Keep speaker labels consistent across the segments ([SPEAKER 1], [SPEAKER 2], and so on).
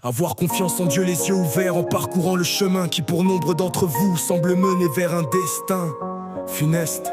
[SPEAKER 1] Avoir confiance en Dieu, les yeux ouverts en parcourant le chemin qui pour nombre d'entre vous semble mener vers un destin funeste.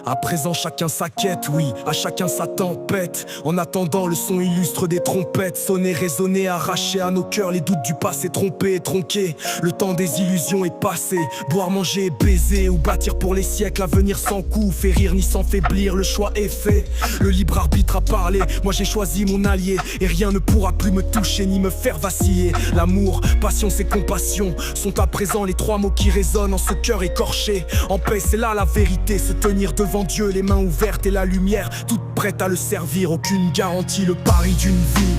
[SPEAKER 1] À présent chacun sa quête, oui, à chacun sa tempête. En attendant le son illustre des trompettes, sonner, résonner, arracher à nos cœurs les doutes du passé, trompés et tronqués. Le temps des illusions est passé, boire, manger et baiser, ou bâtir pour les siècles à venir sans coup, fait rire ni s'enfaiblir, le choix est fait. Le libre arbitre a parlé, moi j'ai choisi mon allié, et rien ne pourra plus me toucher ni me faire vaciller. L'amour, patience et compassion sont à présent les trois mots qui résonnent en ce cœur écorché. En paix, c'est là la vérité, se tenir devant Dieu, les mains ouvertes et la lumière toute prête à le servir. Aucune garantie, le pari d'une vie.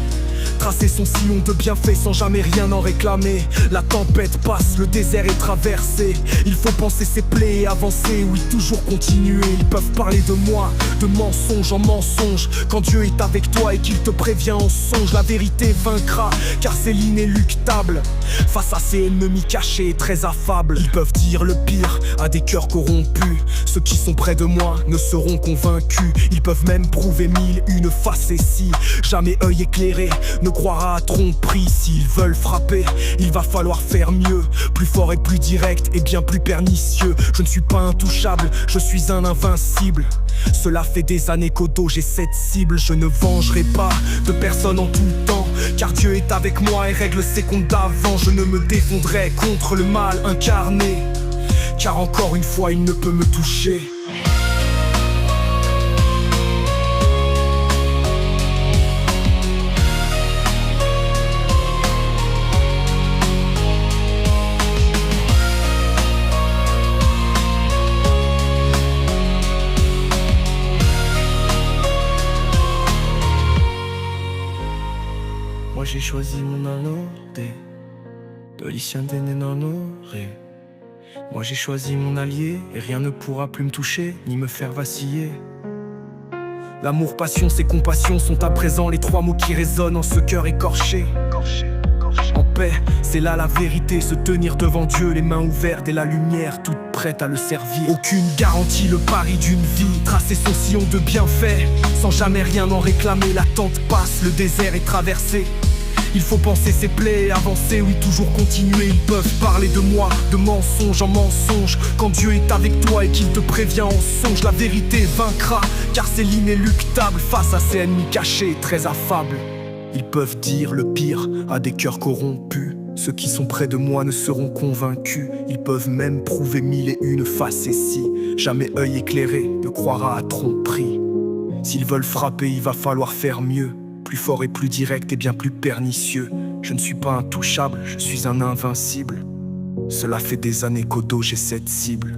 [SPEAKER 1] Tracer son sillon de bienfaits sans jamais rien en réclamer. La tempête passe, le désert est traversé. Il faut penser ses plaies et avancer, oui toujours continuer. Ils peuvent parler de moi, de mensonge en mensonge. Quand Dieu est avec toi et qu'il te prévient en songe, la vérité vaincra, car c'est l'inéluctable. Face à ses ennemis cachés et très affables, ils peuvent dire le pire à des cœurs corrompus. Ceux qui sont près de moi ne seront convaincus. Ils peuvent même prouver mille une facétie. Jamais œil éclairé ne croira à tromperie. S'ils veulent frapper, il va falloir faire mieux. Plus fort et plus direct et bien plus pernicieux. Je ne suis pas intouchable, je suis un invincible. Cela fait des années qu'au dos j'ai cette cible. Je ne vengerai pas de personne en tout temps, car Dieu est avec moi et règle ses comptes d'avant. Je ne me défendrai contre le mal incarné, car encore une fois il ne peut me toucher. Moi j'ai choisi mon anodé, de l'Icien des honoré. Moi j'ai choisi mon allié, et rien ne pourra plus me toucher, ni me faire vaciller. L'amour, patience et compassion sont à présent les trois mots qui résonnent en ce cœur écorché. En paix, c'est là la vérité, se tenir devant Dieu, les mains ouvertes et la lumière toute prête à le servir. Aucune garantie, le pari d'une vie. Tracer son sillon de bienfaits, sans jamais rien en réclamer. L'attente passe, le désert est traversé. Il faut penser ses plaies et avancer, oui toujours continuer. Ils peuvent parler de moi, de mensonge en mensonge. Quand Dieu est avec toi et qu'il te prévient en songe, la vérité vaincra, car c'est l'inéluctable. Face à ses ennemis cachés, très affables, ils peuvent dire le pire à des cœurs corrompus. Ceux qui sont près de moi ne seront convaincus. Ils peuvent même prouver mille et une facéties. Jamais œil éclairé ne croira à tromperie. S'ils veulent frapper, il va falloir faire mieux. Plus fort et plus direct et bien plus pernicieux. Je ne suis pas intouchable, je suis un invincible. Cela fait des années qu'au dos j'ai cette cible.